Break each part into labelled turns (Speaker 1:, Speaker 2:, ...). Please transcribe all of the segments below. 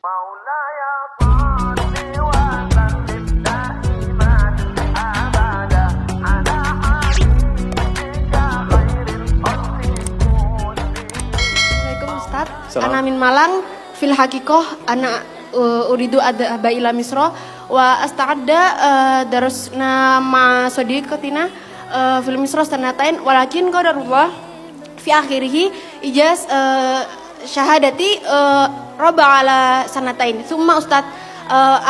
Speaker 1: مولاي صل وسلم دائما ابدا على حبيبك خير الخلق كلهم.
Speaker 2: Assalamualaikum Ustaz. Ana min Malang fil haqiqah ana uridu adhaba ila Misra wa asta'adda darusna ma sadiqatina fil Misra sanatain walakin qadarullah fi akhirih ijaz syahadati raba ala sanatain summa Ustaz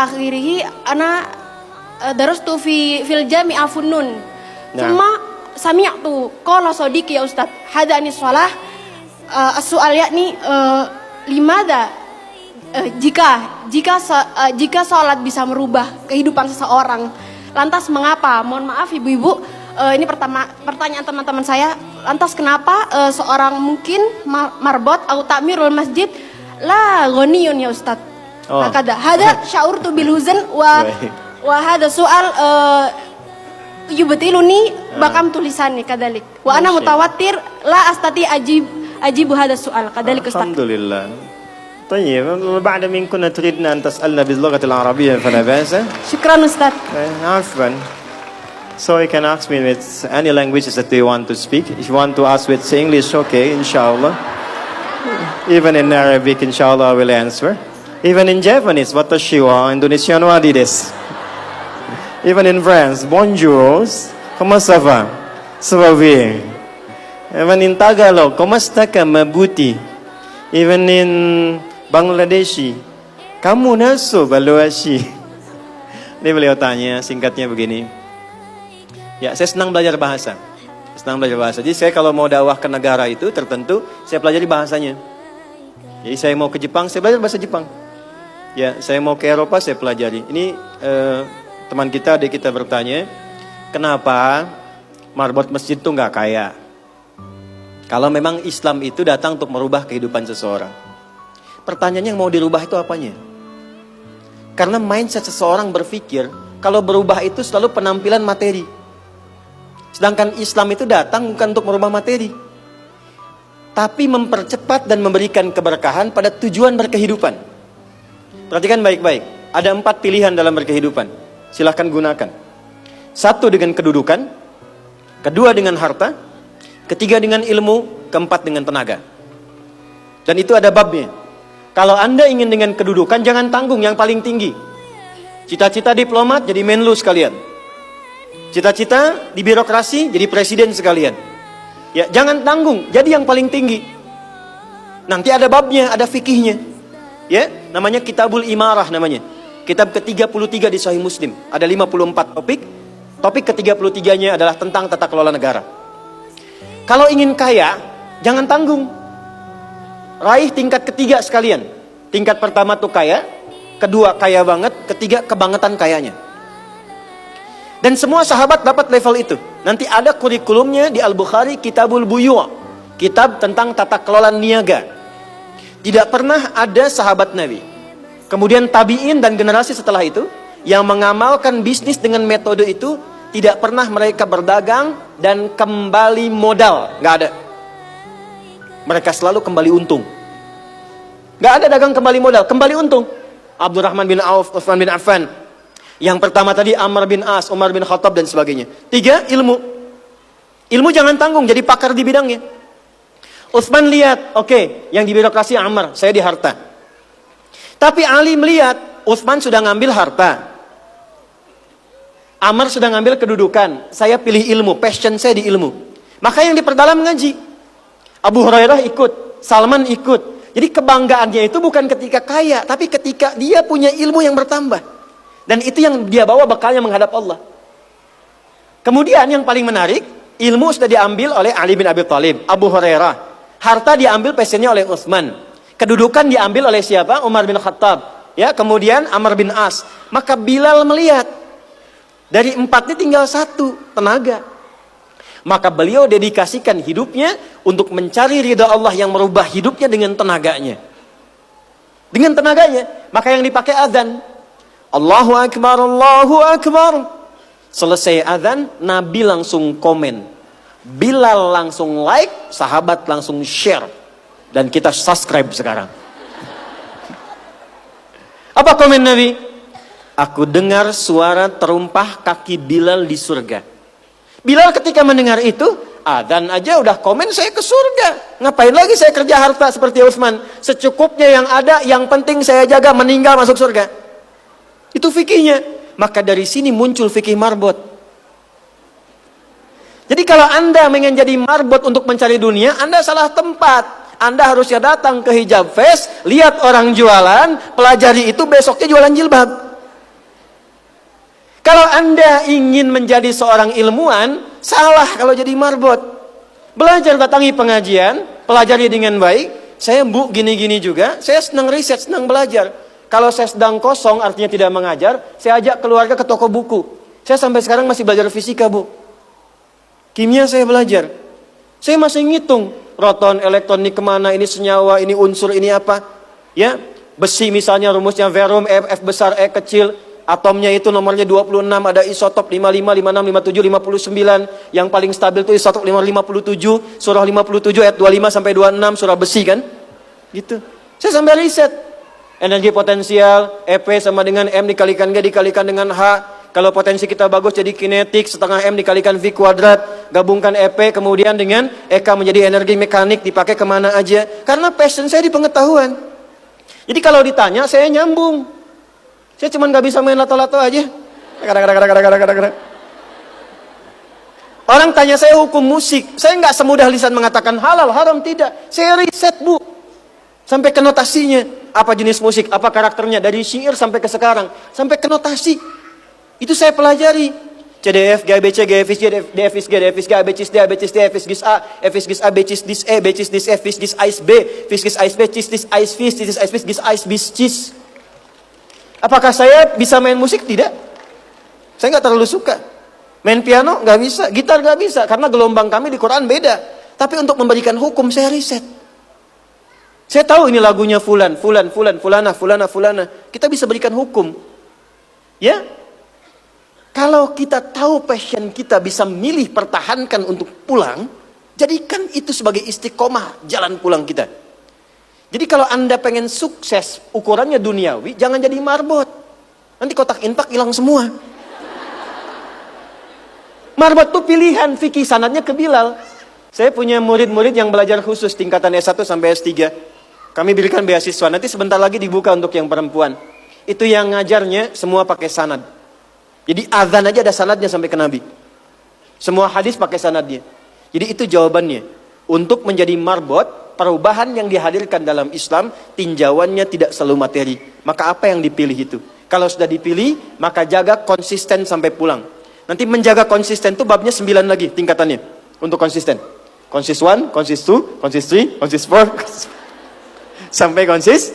Speaker 2: akhirih ana darastu fil jami'a funnun summa sami'tu qala sadiqi ya Ustaz hadani shalah as-soal yakni limada jika sholat bisa merubah kehidupan seseorang, lantas mengapa? Mohon maaf ibu-ibu, ini pertanyaan teman-teman saya. Lantas kenapa seorang mungkin marbot atau takmirul masjid la ghaniyun ya Ustaz? Hakada hada sya'urtu bil huzn wa hada soal yubtiluni bakam tulisannya kadalik. Wa ana mutawatir la astati ajibu hada soal kadalik Ustaz.
Speaker 3: Alhamdulillah. طيب بعد من كنا تريدنا أن تسألنا باللغة العربية فلا بأس.
Speaker 2: شكرا أستاذ.
Speaker 3: عفوا. So you can ask me with any languages that you want to speak. If you want to ask with English, okay, inshallah. Even in Arabic, inshallah, I will answer. Even in Japanese, watashi wa Indonesian wa desu. Even in France, bonjour, comment ça va? Ça va bien. Even in Tagalog, komasta ka mabuti? Even in Bangladeshi, kamu naso baluashi. Ini beliau tanya, singkatnya begini. Ya, saya senang belajar bahasa. Jadi saya kalau mau dakwah ke negara itu tertentu, saya pelajari bahasanya. Jadi saya mau ke Jepang, saya belajar bahasa Jepang. Ya, saya mau ke Eropa, saya pelajari. Ini teman kita, adik kita bertanya, kenapa marbot masjid itu nggak kaya? Kalau memang Islam itu datang untuk merubah kehidupan seseorang. Pertanyaannya yang mau dirubah itu apanya? Karena mindset seseorang berpikir, kalau berubah itu selalu penampilan materi. Sedangkan Islam itu datang bukan untuk merubah materi, tapi mempercepat dan memberikan keberkahan pada tujuan berkehidupan. Perhatikan baik-baik, ada 4 pilihan dalam berkehidupan. Silahkan gunakan. 1 dengan kedudukan, 2 dengan harta, 3 dengan ilmu, 4 dengan tenaga. Dan itu ada babnya. Kalau Anda ingin dengan kedudukan, jangan tanggung yang paling tinggi. Cita-cita diplomat jadi menlu sekalian. Cita-cita di birokrasi jadi presiden sekalian. Ya, jangan tanggung, jadi yang paling tinggi. Nanti ada babnya, ada fikihnya. Ya, namanya Kitabul Imarah namanya. Kitab ke-33 di Sahih Muslim. Ada 54 topik. Topik ke-33-nya adalah tentang tata kelola negara. Kalau ingin kaya, jangan tanggung. Raih tingkat ketiga sekalian. Tingkat pertama tuh kaya, kedua kaya banget, ketiga kebangetan kayanya. Dan semua sahabat dapat level itu. Nanti ada kurikulumnya di Al-Bukhari, Kitabul Buyu', kitab tentang tata kelola niaga. Tidak pernah ada sahabat Nabi, kemudian tabi'in dan generasi setelah itu yang mengamalkan bisnis dengan metode itu. Tidak pernah mereka berdagang dan kembali modal, nggak ada. Mereka selalu kembali untung. Gak ada dagang kembali modal, kembali untung. Abdurrahman bin Auf, Utsman bin Affan. Yang pertama tadi Amr bin As, Umar bin Khattab dan sebagainya. 3, ilmu. Ilmu jangan tanggung, jadi pakar di bidangnya. Utsman lihat, oke, yang di birokrasi Amr, saya di harta. Tapi Ali melihat, Utsman sudah ngambil harta. Amr sudah ngambil kedudukan, saya pilih ilmu, passion saya di ilmu. Maka yang diperdalam ngaji. Abu Hurairah ikut, Salman ikut. Jadi kebanggaannya itu bukan ketika kaya, tapi ketika dia punya ilmu yang bertambah. Dan itu yang dia bawa bekalnya menghadap Allah. Kemudian yang paling menarik, ilmu sudah diambil oleh Ali bin Abi Thalib, Abu Hurairah. Harta diambil passionnya oleh Utsman. Kedudukan diambil oleh siapa? Umar bin Khattab. Ya, kemudian Amr bin As. Maka Bilal melihat, dari 4 ini tinggal 1, tenaga. Maka beliau dedikasikan hidupnya untuk mencari ridha Allah yang merubah hidupnya dengan tenaganya. Dengan tenaganya. Maka yang dipakai azan. Allahu Akbar, Allahu Akbar. Selesai azan, Nabi langsung komen. Bilal langsung like, sahabat langsung share. Dan kita subscribe sekarang.
Speaker 4: Apa komen Nabi? Aku dengar suara terumpah kaki Bilal di surga. Bilal ketika mendengar itu, adzan aja udah komen saya ke surga. Ngapain lagi saya kerja harta seperti Utsman? Secukupnya yang ada, yang penting saya jaga, meninggal masuk surga. Itu fikihnya. Maka dari sini muncul fikih marbot. Jadi kalau Anda ingin jadi marbot untuk mencari dunia, Anda salah tempat. Anda harusnya datang ke Hijab Fest, lihat orang jualan, pelajari itu, besoknya jualan jilbab. Kalau Anda ingin menjadi seorang ilmuwan, salah kalau jadi marbot. Belajar, datangi pengajian, pelajari dengan baik. Saya Bu gini-gini juga, saya senang riset, senang belajar. Kalau saya sedang kosong, artinya tidak mengajar, saya ajak keluarga ke toko buku. Saya sampai sekarang masih belajar fisika Bu. Kimia saya belajar. Saya masih ngitung proton, elektron ini kemana, ini senyawa, ini unsur, ini apa. Ya, besi misalnya rumusnya verum, F besar, E kecil. Atomnya itu nomornya 26, ada isotop 55, 56, 57, 59. Yang paling stabil itu isotop 57, surah 57 ayat 25 sampai 26, surah besi kan. Gitu. Saya sampai riset. Energi potensial, EP sama dengan M dikalikan G dikalikan dengan H. Kalau potensi kita bagus jadi kinetik, setengah M dikalikan V kuadrat. Gabungkan EP kemudian dengan EK menjadi energi mekanik, dipakai kemana aja. Karena passion saya di pengetahuan. Jadi kalau ditanya saya nyambung. Saya cuma gak bisa main lato-lato aja. Orang tanya saya hukum musik. Saya gak semudah lisan mengatakan halal, haram, tidak. Saya riset Bu. Sampai ke notasinya. Apa jenis musik, apa karakternya. Dari syair sampai ke sekarang. Sampai ke notasi. Itu saya pelajari. CDF, GABC, GFIS, DFIS, G, DFIS, G, ABCIS, D, ABCIS, D, FIS, GIS A, FIS, GIS A, BCIS, DIS E, BCIS, DIS F, FIS, GIS AIS B, FIS, GIS AIS B, CIS, DIS AIS FIS, CIS, AIS FIS, GIS AIS BIS, CIS. Apakah saya bisa main musik? Tidak. Saya nggak terlalu suka. Main piano nggak bisa, gitar nggak bisa, karena gelombang kami di Quran beda. Tapi untuk memberikan hukum saya riset. Saya tahu ini lagunya fulan, fulana. Kita bisa berikan hukum. Ya? Kalau kita tahu passion kita bisa milih pertahankan untuk pulang, jadikan itu sebagai istiqomah jalan pulang kita. Jadi kalau Anda pengen sukses, ukurannya duniawi, jangan jadi marbot. Nanti kotak infak hilang semua. Marbot itu pilihan, fikih sanadnya ke Bilal. Saya punya murid-murid yang belajar khusus tingkatan S1 sampai S3. Kami berikan beasiswa, nanti sebentar lagi dibuka untuk yang perempuan. Itu yang ngajarnya semua pakai sanad. Jadi azan aja ada sanadnya sampai ke Nabi. Semua hadis pakai sanadnya. Jadi itu jawabannya. Untuk menjadi marbot, perubahan yang dihadirkan dalam Islam, tinjauannya tidak selalu materi. Maka apa yang dipilih itu? Kalau sudah dipilih, maka jaga konsisten sampai pulang. Nanti menjaga konsisten itu babnya 9 lagi tingkatannya. Untuk konsisten. Konsis 1, konsis 2, konsis 3, konsis 4. Sampai konsis